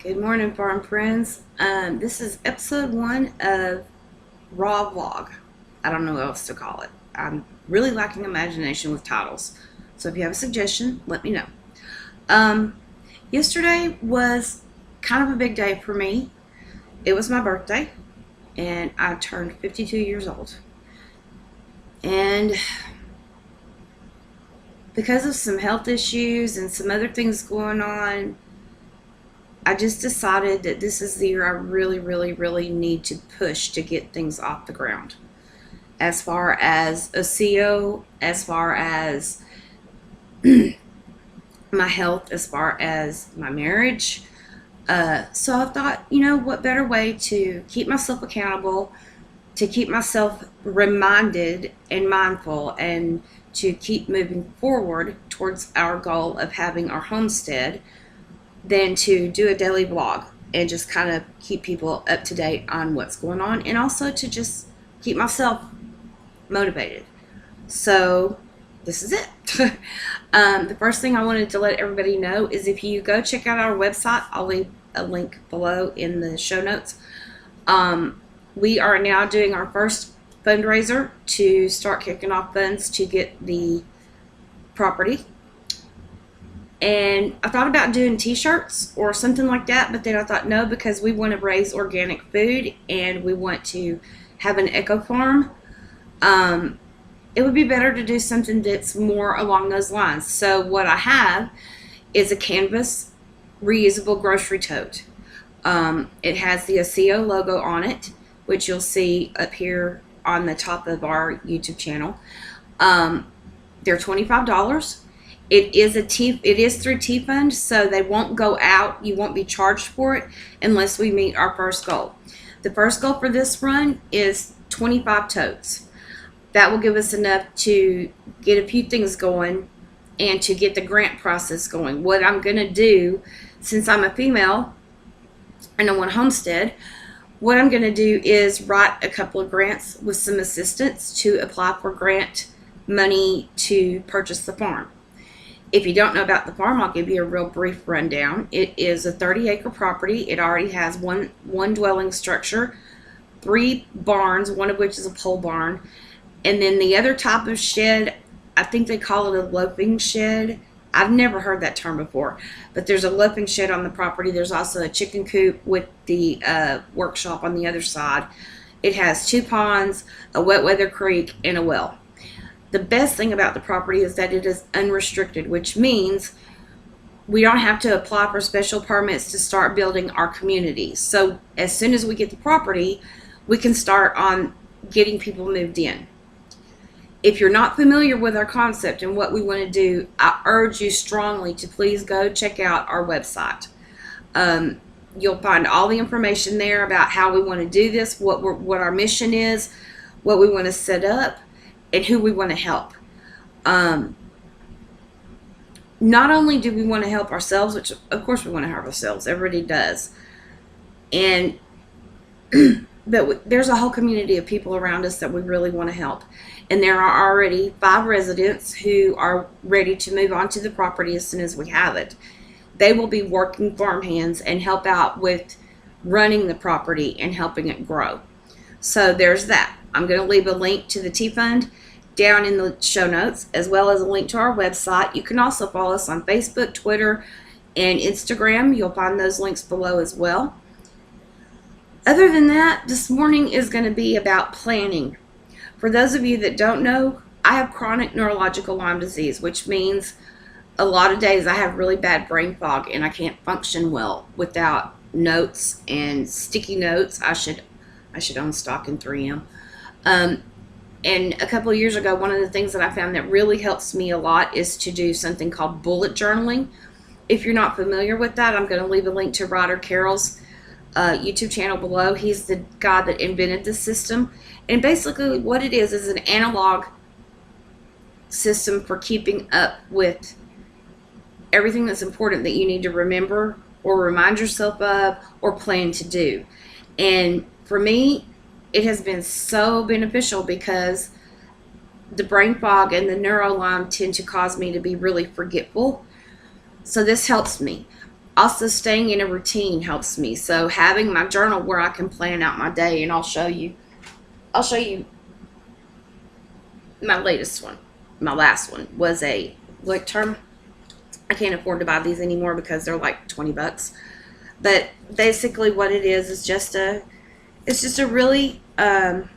Good morning, farm friends. This is episode 1 of Raw Vlog. I don't know what else to call it. I'm really lacking imagination with titles. So if you have a suggestion, let me know. Yesterday was kind of a big day for me. It was my birthday, and I turned 52 years old. And because of some health issues and some other things going on, I just decided that this is the year I really need to push to get things off the ground. As far as Osiyo, as far as my health, as far as my marriage. So I thought, what better way to keep myself accountable, to keep myself reminded and mindful, and to keep moving forward towards our goal of having our homestead than to do a daily vlog and just kind of keep people up to date on what's going on, and also to just keep myself motivated. So this is it. The first thing I wanted to let everybody know is if you go check out our website, I'll leave a link below in the show notes. We are now doing our first fundraiser to start kicking off funds to get the property. And I thought about doing t-shirts or something like that, but then I thought no, because we want to raise organic food and we want to have an eco farm. It would be better to do something that's more along those lines. So what I have is a canvas reusable grocery tote. It has the Osiyo logo on it, which you'll see up here on the top of our YouTube channel. They're $25. It is through T-Fund, so they won't go out. You won't be charged for it unless we meet our first goal. The first goal for this run is 25 totes. That will give us enough to get a few things going and to get the grant process going. What I'm going to do, since I'm a female and I want a homestead, what I'm going to do is write a couple of grants with some assistance to apply for grant money to purchase the farm. If you don't know about the farm, I'll give you a real brief rundown. It is a 30-acre property. It already has one dwelling structure, 3 barns, one of which is a pole barn, and then the other type of shed, I think they call it a loafing shed. I've never heard that term before, but there's a loafing shed on the property. There's also a chicken coop with the workshop on the other side. It has 2 ponds, a wet weather creek, and a well. The best thing about the property is that it is unrestricted, which means we don't have to apply for special permits to start building our community. So as soon as we get the property, we can start on getting people moved in. If you're not familiar with our concept and what we want to do, I urge you strongly to please go check out our website. You'll find all the information there about how we want to do this, what our mission is, what we want to set up, and who we want to help. Not only do we want to help ourselves, which of course we want to help ourselves, everybody does, and but there's a whole community of people around us that we really want to help. And there are already 5 residents who are ready to move on to the property as soon as we have it. They will be working farm hands and help out with running the property and helping it grow. So there's that. I'm going to leave a link to the T-Fund down in the show notes, as well as a link to our website. You can also follow us on Facebook, Twitter, and Instagram. You'll find those links below as well. Other than that, this morning is going to be about planning. For those of you that don't know, I have chronic neurological Lyme disease, which means a lot of days I have really bad brain fog and I can't function well without notes and sticky notes. I should own stock in 3M. And a couple of years ago, one of the things that I found that really helps me a lot is to do something called bullet journaling. If you're not familiar with that, I'm going to leave a link to Ryder Carroll's YouTube channel below. He's the guy that invented this system. And basically what it is an analog system for keeping up with everything that's important that you need to remember or remind yourself of or plan to do. And for me, it has been so beneficial because the brain fog and the neuro Lyme tend to cause me to be really forgetful. So this helps me. Also, staying in a routine helps me. So having my journal where I can plan out my day, and I'll show you my latest one. My last one was a what term? I can't afford to buy these anymore because they're like $20. But basically, what it is just a really I'll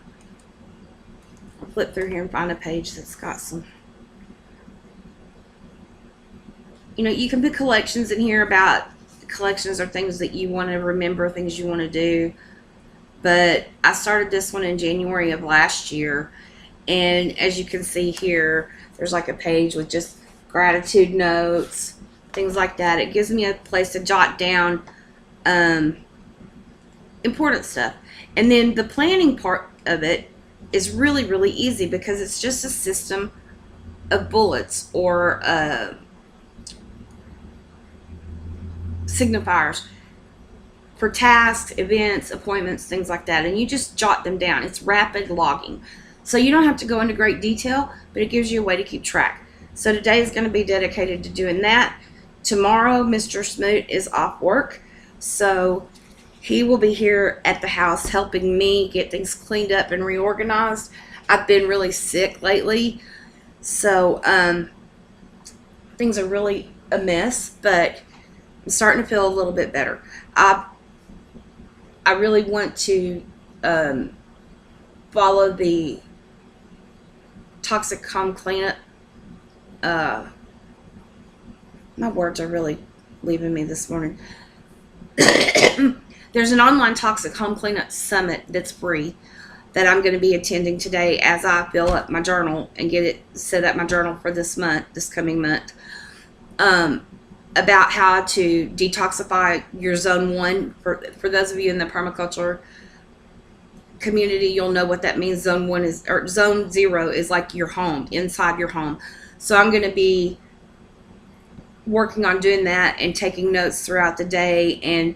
flip through here and find a page that's got some. You can put collections in here about collections or things that you want to remember, things you want to do. But I started this one in January of last year, and as you can see here, there's like a page with just gratitude notes, things like that. It gives me a place to jot down important stuff. And then the planning part of it is really, really easy because it's just a system of bullets or signifiers for tasks, events, appointments, things like that. And you just jot them down. It's rapid logging. So you don't have to go into great detail, but it gives you a way to keep track. So today is going to be dedicated to doing that. Tomorrow, Mr. Smoot is off work, so he will be here at the house helping me get things cleaned up and reorganized. I've been really sick lately, so things are really a mess, but I'm starting to feel a little bit better. I really want to follow the toxic calm cleanup. My words are really leaving me this morning. There's an online toxic home cleanup summit that's free that I'm going to be attending today as I fill up my journal and get it set up my journal for this coming month. About how to detoxify your zone 1. For those of you in the permaculture community, you'll know what that means. Zone 1 is, or zone 0 is like your home, inside your home. So I'm going to be working on doing that and taking notes throughout the day and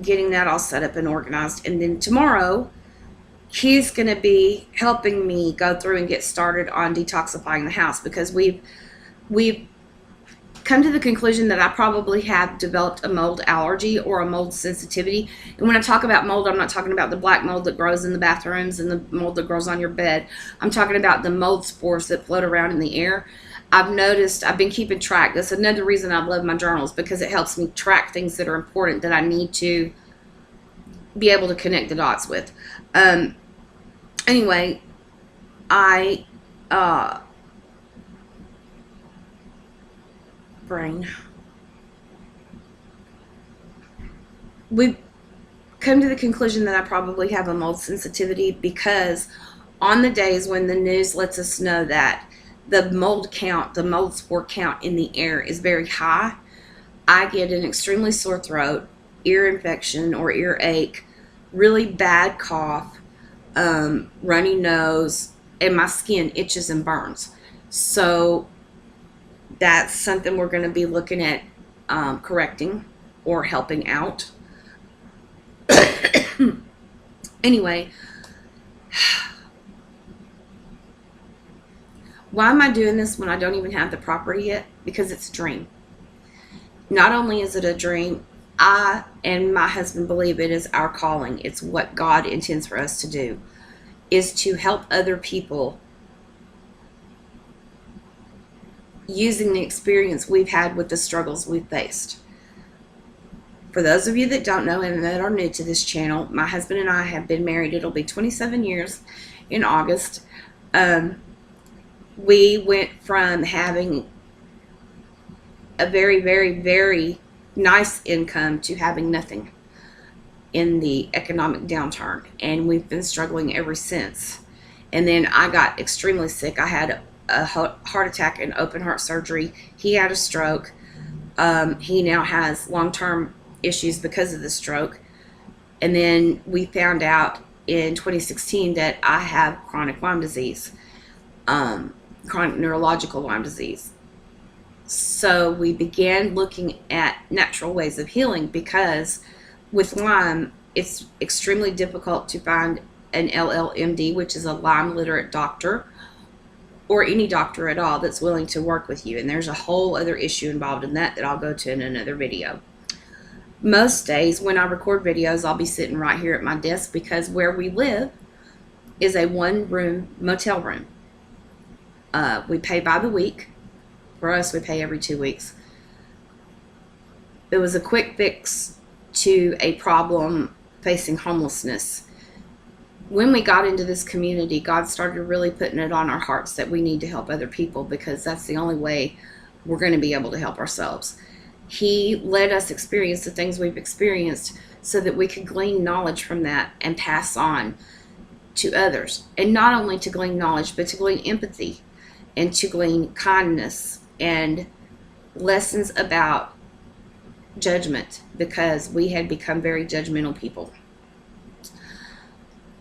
getting that all set up and organized. And then tomorrow, he's going to be helping me go through and get started on detoxifying the house because we've come to the conclusion that I probably have developed a mold allergy or a mold sensitivity. And when I talk about mold, I'm not talking about the black mold that grows in the bathrooms and the mold that grows on your bed. I'm talking about the mold spores that float around in the air. I've noticed, I've been keeping track. That's another reason I love my journals, because it helps me track things that are important that I need to be able to connect the dots with. Anyway, we've come to the conclusion that I probably have a mold sensitivity because on the days when the news lets us know that the mold count, the mold spore count in the air is very high, I get an extremely sore throat, ear infection or earache, really bad cough, runny nose, and my skin itches and burns. So that's something we're going to be looking at correcting or helping out. Anyway, why am I doing this when I don't even have the property yet? Because it's a dream. Not only is it a dream, I and my husband believe it is our calling. It's what God intends for us to do, is to help other people using the experience we've had with the struggles we've faced. For those of you that don't know and that are new to this channel, my husband and I have been married. It'll be 27 years in August. We went from having a very, very, very nice income to having nothing in the economic downturn, and we've been struggling ever since. And then I got extremely sick. I had a heart attack and open heart surgery. He had a stroke. He now has long-term issues because of the stroke. And then we found out in 2016 that I have chronic Lyme disease, chronic neurological Lyme disease. So we began looking at natural ways of healing, because with Lyme, it's extremely difficult to find an LLMD, which is a Lyme literate doctor, or any doctor at all that's willing to work with you. And there's a whole other issue involved in that I'll go to in another video. Most days when I record videos, I'll be sitting right here at my desk because where we live is a one-room motel room. We pay by the week. For us, we pay every 2 weeks. It was a quick fix to a problem facing homelessness. When we got into this community, God started really putting it on our hearts that we need to help other people because that's the only way we're going to be able to help ourselves. He let us experience the things we've experienced so that we could glean knowledge from that and pass on to others. And not only to glean knowledge, but to glean empathy and to glean kindness and lessons about judgment, because we had become very judgmental people.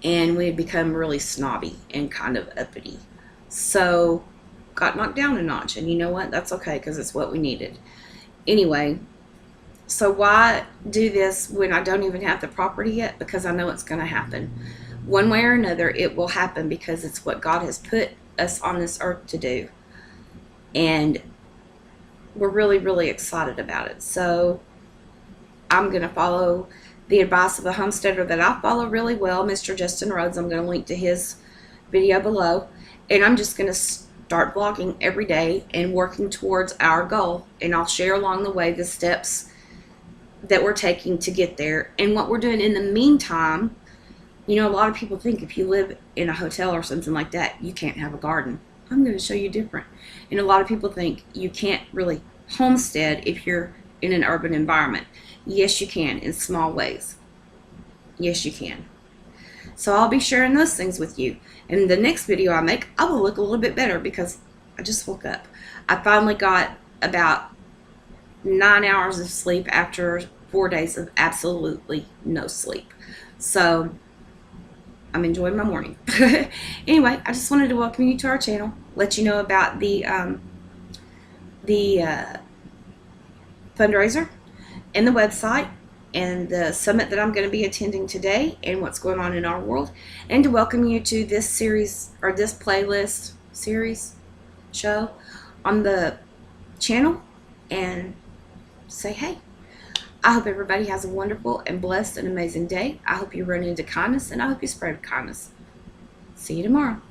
And we had become really snobby and kind of uppity. So got knocked down a notch. And you know what? That's okay because it's what we needed. Anyway, so why do this when I don't even have the property yet? Because I know it's going to happen. One way or another, it will happen because it's what God has put us on this earth to do. And we're really, really excited about it. So I'm going to follow the advice of a homesteader that I follow really well, Mr. Justin Rhodes. I'm going to link to his video below. And I'm just going to start vlogging every day and working towards our goal. And I'll share along the way the steps that we're taking to get there and what we're doing in the meantime. You know, a lot of people think if you live in a hotel or something like that, you can't have a garden. I'm going to show you different. And a lot of people think you can't really homestead if you're in an urban environment. Yes, you can in small ways. Yes, you can. So I'll be sharing those things with you. And the next video I make, I will look a little bit better because I just woke up. I finally got about 9 hours of sleep after 4 days of absolutely no sleep. So I'm enjoying my morning. Anyway, I just wanted to welcome you to our channel, let you know about the fundraiser and the website and the summit that I'm going to be attending today and what's going on in our world, and to welcome you to this series or this playlist series show on the channel and say hey. I hope everybody has a wonderful and blessed and amazing day. I hope you run into kindness and I hope you spread kindness. See you tomorrow.